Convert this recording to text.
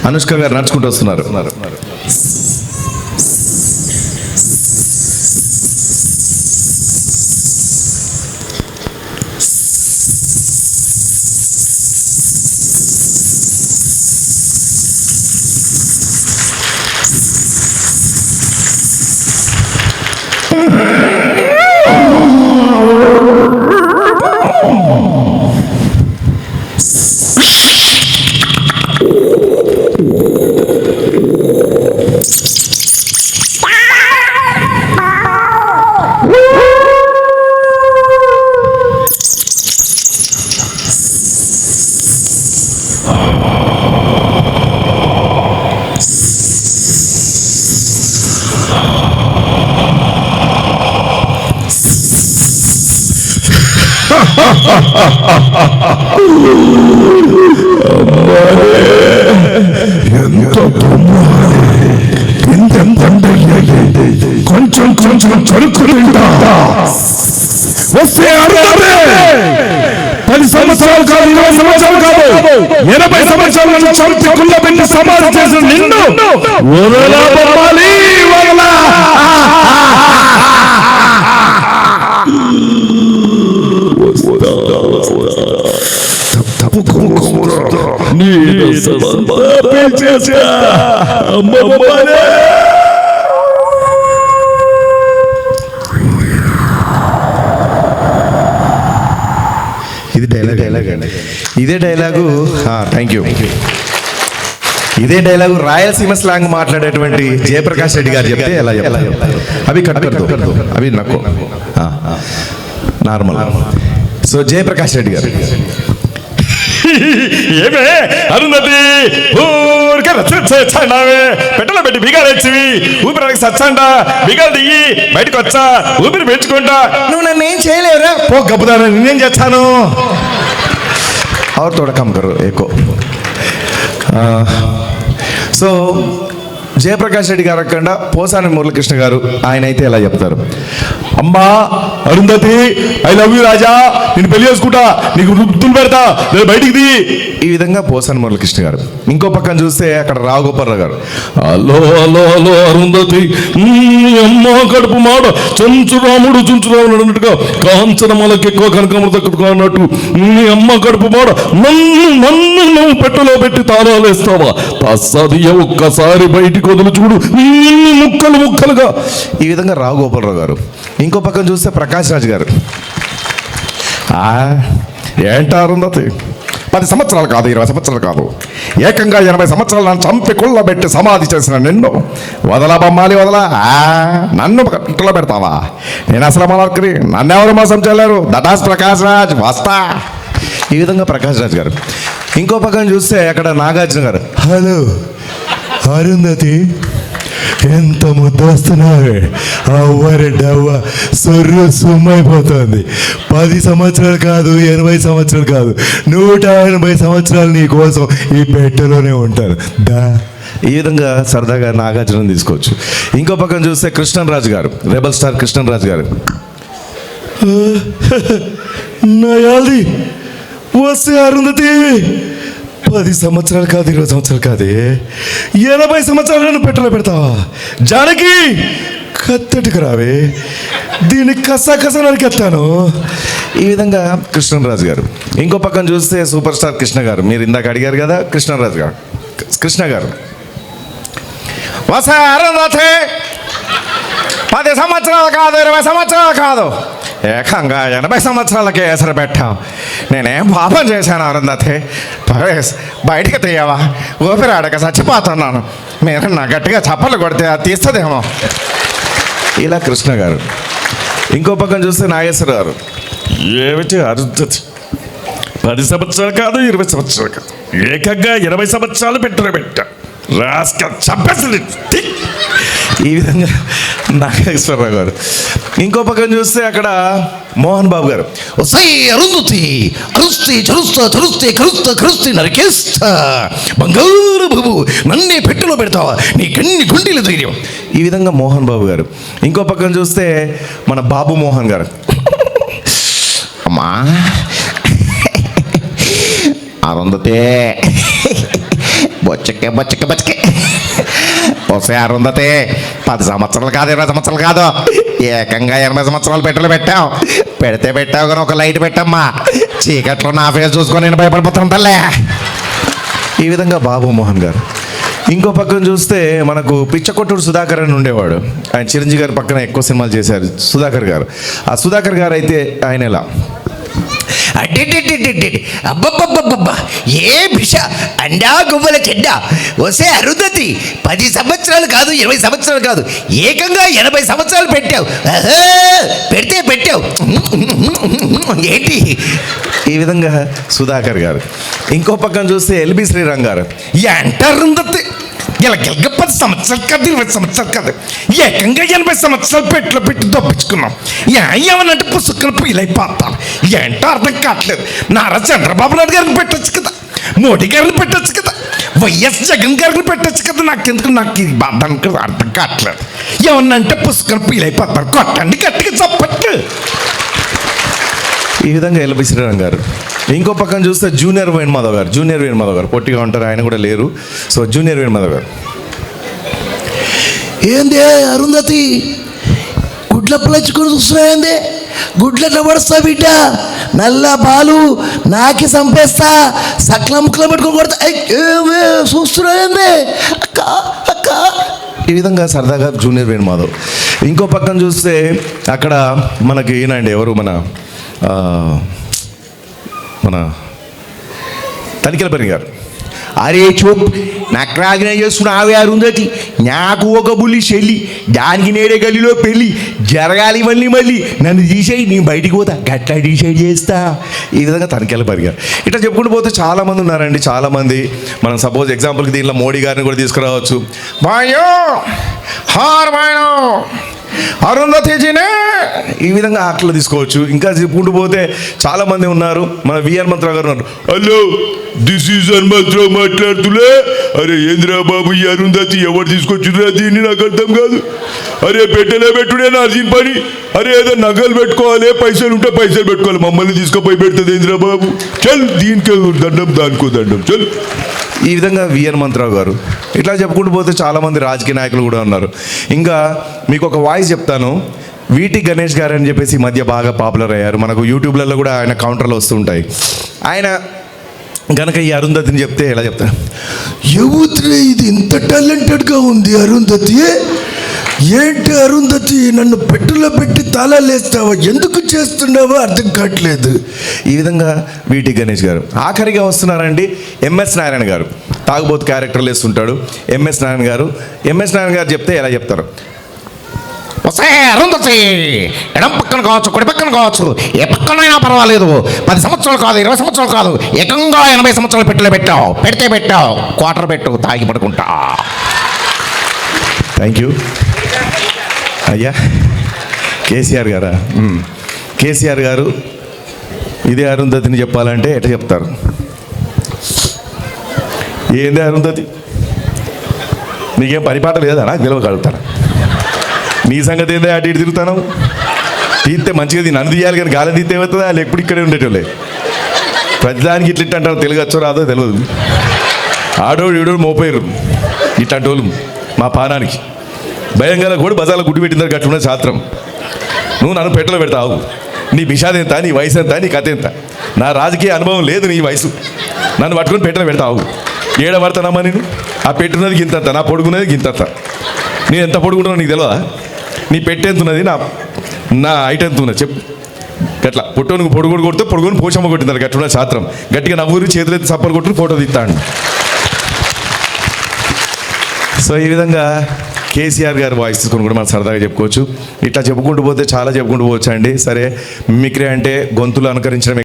అనుష్క గారు నడుచుకుంటూ వస్తున్నారు. కొంచెం కొంచెం చరుకు వస్తే 10 సంవత్సరాలు కాదు, 20 సంవత్సరాలు కాదు, 80 సంవత్సరాలను చంపి కుళ్ళ పెట్టి సమాధి చేసిన నిన్ను వదలా బొమ్మాలి, వదలా. ఇదే డైలాగు థ్యాంక్ యూ. ఇదే డైలాగు రాయలసీమ స్లాంగ్ మాట్లాడేటువంటి జయప్రకాష్ రెడ్డి గారు చెప్తే ఎలా చెప్తారు? అవి కట్టు అవి నక్కు నార్మల్. సో జయప్రకాష్ రెడ్డి గారు, ఏమే అరుంధతి ఊరికే రచ్చావే, పెట్టలో పెట్టి బిగాలు వచ్చివి, ఊపిరి సచ్చండ బిగాలు దిగి బయటకు వచ్చా, ఊపిరి పెంచుకుంటా. నువ్వు నన్ను ఏం చేయలేవురా, పో గబ్బుదారా, నేనేం చేస్తాను? और थोड़ा कम करो एको. సో జయప్రకాష్ రెడ్డి గారు అక్కడ పోసాని మురళీకృష్ణ గారు ఆయన అయితే ఎలా చెప్తారు? అమ్మా అరుంధతి, ఐ లవ్ యూ రాజా, నేను పెళ్లి చేసుకుంటా, నీకు వృత్తులు పెడతా, నేను బయటికి ది. ఈ విధంగా పోసాని మురళీకృష్ణ గారు. ఇంకో పక్కన చూస్తే అక్కడ రావుగోపాలరావు గారు, హలో హలో హలో అరుంధతి, అమ్మ కడుపు మాడ చుంచురాముడు అన్నట్టుగా కాంచనమలకి ఎక్కువ కనకమృత అన్నట్టు నీ అమ్మ కడుపు మాడ నన్ను నువ్వు పెట్టలో పెట్టి తాళాలు వేస్తావా? తస్సది ఒక్కసారి బయటికి వదులు చూడు, ముక్కలు ముక్కలుగా. ఈ విధంగా రావుగోపాలరావు గారు. ఇంకో పక్కన చూస్తే ప్రకాష్ రాజ్ గారు, ఏంటా అరుంధతి, 10 సంవత్సరాలు కాదు, 20 సంవత్సరాలు కాదు, ఏకంగా 80 సంవత్సరాలు నన్ను చంపి కుళ్ళబెట్టి సమాధి చేసిన నిన్ను వదలా బొమ్మాలి, వదలా. నన్ను ఇంట్లో పెడతావా? నేను అసలు మనకి నన్నెవరు మోసం చేయలేరు. దటాస్ ప్రకాష్ రాజ్, వస్తా. ఈ విధంగా ప్రకాష్ రాజ్ గారు. ఇంకో పక్కన చూస్తే అక్కడ నాగార్జున గారు, హలో అరుంధతి, ఎంత ముద్దొస్తున్నావే, అవ్వరెడ్డవ్వ సొర్రు సుమ్మైపోతుంది. 10 సంవత్సరాలు కాదు, 80 సంవత్సరాలు కాదు, 180 సంవత్సరాలు నీ కోసం ఈ పెట్టెలోనే ఉంటాను దా. ఈ విధంగా సరదాగా నాగార్జున తీసుకోవచ్చు. ఇంకో పక్కన చూస్తే కృష్ణరాజు గారు, రెబల్ స్టార్ కృష్ణరాజు గారు, నయాలి వస్తే అరుంధతి, 10 సంవత్సరాలు కాదు, 20 సంవత్సరాలు కాదు, 80 సంవత్సరాలను పెట్టెలో పెడతావా? జానకి కత్తటికి రావే, దీన్ని కసా నరికెత్తాను. ఈ విధంగా కృష్ణరాజు గారు. ఇంకో పక్కన చూస్తే సూపర్ స్టార్ కృష్ణ గారు. మీరు ఇందాక అడిగారు కదా, కృష్ణరాజు గారు. కృష్ణ గారు, వసే అరుంధతి, 10 సంవత్సరాలు కాదు, 20 సంవత్సరాలు కాదు, ఏకంగా 80 సంవత్సరాలకే ఎసరు పెట్టాం. నేనేం పాపం చేశాను అరుంధతి? బయటికి తీయవా? ఊపిరాడక చచ్చిపోతున్నాను. మీరు నా గట్టిగా చప్పలు కొడితే అది తీస్తుందేమో. ఇలా కృష్ణ గారు. ఇంకో పక్కన చూస్తే నాగేశ్వర గారు, ఏమిటి అరుంధతి, 10 సంవత్సరాలు కాదు, 20 సంవత్సరాలు కాదు, ఏకంగా 20 సంవత్సరాలు పెట్టా. రాస్క చంపేస్తుంది. ఈ విధంగా నాగేశ్వరరావు గారు. ఇంకో పక్కన చూస్తే అక్కడ మోహన్ బాబు గారు, అరుంధతి, అరుస్తే చరుస్తే కరుస్తే నరికేస్తా, బంగారు బాబు, నన్నే పెట్టెలో పెడతావా? నీకెన్ని గుండెల ధైర్యం. ఈ విధంగా మోహన్ బాబు గారు. ఇంకో పక్కన చూస్తే మన బాబు మోహన్ గారు, అమ్మా అరుంధతే, బొచ్చకే బొచ్చకే బొచ్చకే వస్తే అరుంధతి 10 సంవత్సరాలు కాదు 20 సంవత్సరాలు కాదు ఏకంగా 80 సంవత్సరాలు పెట్రోల్ పెట్టావు పెట్టావు కానీ ఒక లైట్ పెట్టమ్మా చీకట్లో నా ఫేస్ చూసుకొని నేను భయపడిపోతాను తల్లే. ఈ విధంగా బాబు మోహన్ గారు. ఇంకో పక్కన చూస్తే మనకు పిచ్చకొట్టూరు సుధాకర్ అని ఉండేవాడు. ఆయన చిరంజీవి గారి పక్కన ఎక్కువ సినిమాలు చేశారు సుధాకర్ గారు. ఆ సుధాకర్ గారు అయితే ఆయన ఎలా అబ్బబ్బబ్బబ్బబ్బా ఏ భిష అండా గువ్వల చెడ్డ వసే అరుంధతి 10 సంవత్సరాలు కాదు 20 సంవత్సరాలు కాదు ఏకంగా 80 సంవత్సరాలు పెట్టావు. పెట్టావు ఏంటి ఈ విధంగా సుధాకర్ గారు. ఇంకో పక్కన చూస్తే ఎల్బి శ్రీరామ్ గారు. ఎంత అరుంధతి ఇలా 10 సంవత్సరాలు కాదు 20 సంవత్సరాలు కాదు ఏకంగా 80 సంవత్సరాలు పెట్టి దొప్పించుకున్నాం. ఏమనంటే పుస్తకం పీలైపోతాను ఏంటో అర్థం కావట్లేదు. నారా చంద్రబాబు నాయుడు గారిని పెట్టచ్చు కదా, మోడీ గారిని పెట్టచ్చు కదా, వైఎస్ జగన్ గారిని పెట్టచ్చు కదా. నాకు ఈ బాధ అర్థం కావట్లేదు. ఏమన్నంటే పుస్తకం పీలైపోతారు. కొట్టండి గట్టిగా చప్పట్లు. ఈ విధంగా ఎల్బి శ్రీరామ్ గారు. ఇంకో పక్కన చూస్తే జూనియర్ వేణుమాధవ్ గారు పొట్టిగా ఉంటారు, ఆయన కూడా లేరు. సో జూనియర్ వేణుమాధవ్ గారు. ఏంది అరుంధతి గుడ్ల పిల్లచుకొని చూస్తున్నాయింది గుడ్లెట్లా పడుస్తా బిడ్డ నల్ల బాలు నాకి చంపేస్తా సక్ల ముక్కలు పెట్టుకొని కొడతా చూస్తున్నాయింది అక్క అక్క. ఈ విధంగా సరదాగా జూనియర్ వేణుమాధవ్. ఇంకో పక్కన చూస్తే అక్కడ మనకి ఈయనండి ఎవరు మన తనిఖీలపల్లి గారు. అరే చూప్ నక్రాగిన చేస్తున్నావే అరుంధతి నాకు ఒక బుల్లి చెల్లి దానికి నేడే గల్లీలో పెళ్ళి జరగాలి మళ్ళీ నన్ను తీసేయి నేను బయటికి పోతా గట్లా డిసైడ్ చేస్తా. ఈ విధంగా తనిఖీలపల్లి గారు. ఇట్లా చెప్పుకుంటూ పోతే చాలామంది ఉన్నారండి. చాలామంది మనం సపోజ్ ఎగ్జాంపుల్కి దీంట్లో మోడీ గారిని కూడా తీసుకురావచ్చు. బాయో హార్ బాయో అరుంధతిజీనే ఈ విధంగా ఆటలు తీసుకోవచ్చు. ఇంకా చెప్పుకుంటూ పోతే చాలామంది ఉన్నారు. మన విఆర్ మంత్రావు గారు ఉన్నారు. హలో దిస్ ఈజ్ హనుమంతరావు మాట్లాడుతులే. అరే ఏంద్రా బాబు ఈ అరుంధతి ఎవరు తీసుకొచ్చురా దీన్ని నాకు అర్థం కాదు. అరే పెట్టుడే నా దీని పని. అరే ఏదో నగలు పెట్టుకోవాలి, పైసలు ఉంటే పైసలు పెట్టుకోవాలి, మమ్మల్ని తీసుకుపోయి పెడుతుంది ఏంద్రా బాబు. చల్ దీనికి దండం దానికో దండం చల్. ఈ విధంగా విఆర్ మంత్రావు గారు. ఇట్లా చెప్పుకుంటూ పోతే చాలామంది రాజకీయ నాయకులు కూడా ఉన్నారు. ఇంకా మీకు ఒక వాయిస్ చెప్తాను. వీటి గణేష్ గారు అని చెప్పేసి ఈ మధ్య బాగా పాపులర్ అయ్యారు. మనకు యూట్యూబ్లలో కూడా ఆయన కౌంటర్లు వస్తుంటాయి. ఆయన గనక ఈ అరుంధతిని చెప్తే ఎలా చెప్తాను? యువతులే ఇది ఇంత టాలెంటెడ్గా ఉంది అరుంధతి. ఏంటి అరుంధతి నన్ను పెట్టులో పెట్టి తాళాలేస్తావా, ఎందుకు చేస్తున్నావో అర్థం కావట్లేదు. ఈ విధంగా వీటి గణేష్ గారు. ఆఖరిగా వస్తున్నారండి ఎంఎస్ నారాయణ గారు. తాగుబోతు క్యారెక్టర్లు వేస్తుంటాడు ఎంఎస్ నారాయణ గారు చెప్తే ఎలా చెప్తారు? వస్తే అరుంధతి ఎడం పక్కన కావచ్చు కుడి పక్కన కావచ్చు ఏ పక్కనైనా పర్వాలేదు 10 సంవత్సరాలు కాదు 20 సంవత్సరాలు కాదు ఏకంగా 80 సంవత్సరాలు పెట్టావు క్వార్టర్ పెట్టు తాగి పడుకుంటా. థ్యాంక్ యూ అయ్యా. కేసీఆర్ గారా? కేసీఆర్ గారు ఇదే అరుంధతిని చెప్పాలంటే ఎట్లా చెప్తారు? ఏంది అరుంధతి, నీకేం పరిపాట లేదా? నాకు తెలియగలుగుతారా? నీ సంగతి ఏందో అటు ఇటు తిరుగుతాను. తీస్తే మంచిగా నన్ను తీయాలి కానీ గాలి తీస్తే ఏమవుతుందా? వాళ్ళు ఎప్పుడు ఇక్కడే ఉండేటోళ్ళే. ప్రతిదానికి ఇట్లా అంటారు. తెలుగు వచ్చో రాదో తెలియదు. ఆడోడు ఈడోడు మోపోయారు ఇట్లాంటి వాళ్ళు మా పానానికి. భయంగా కూడా బజార్లో గుడ్డు పెట్టిందని గట్టున్న శాస్త్రం. నువ్వు నన్ను పెట్టలో పెడతావు. నీ విషాదం ఎంత, నీ వయసు ఎంత, నీ కథ ఎంత? నా రాజకీయ అనుభవం లేదు నీ వయసు. నన్ను పట్టుకొని పెట్టలో పెడతావు. ఏడబడతానమ్మా నేను? ఆ పెట్టున్నది గింతంత, నా పొడుగున్నది గింతంత. నేను ఎంత పొడుగుంటున్నా నీకు తెలియదా? నీ పెట్టెంత ఉన్నది, నా హైట్ ఎంత ఉన్నది చెప్పు. గట్లా పొట్టోనికి పొడుగుడు కొడితే పొడుగుని పోషమ్మ కొట్టింది గట్టున్న శాస్త్రం. గట్టిగా నవ్వురు చేతులెత్తి సప్పలు కొట్టుకుని ఫోటో తీస్తాను. సో ఈ విధంగా కేసీఆర్ గారు వాయిస్ తీసుకొని కూడా మనం సరదాగా చెప్పుకోవచ్చు. ఇట్లా చెప్పుకుంటూ పోతే చాలా చెప్పుకుంటూ పోవచ్చు అండి. సరే మిమిక్రీ అంటే గొంతులు అనుకరించడం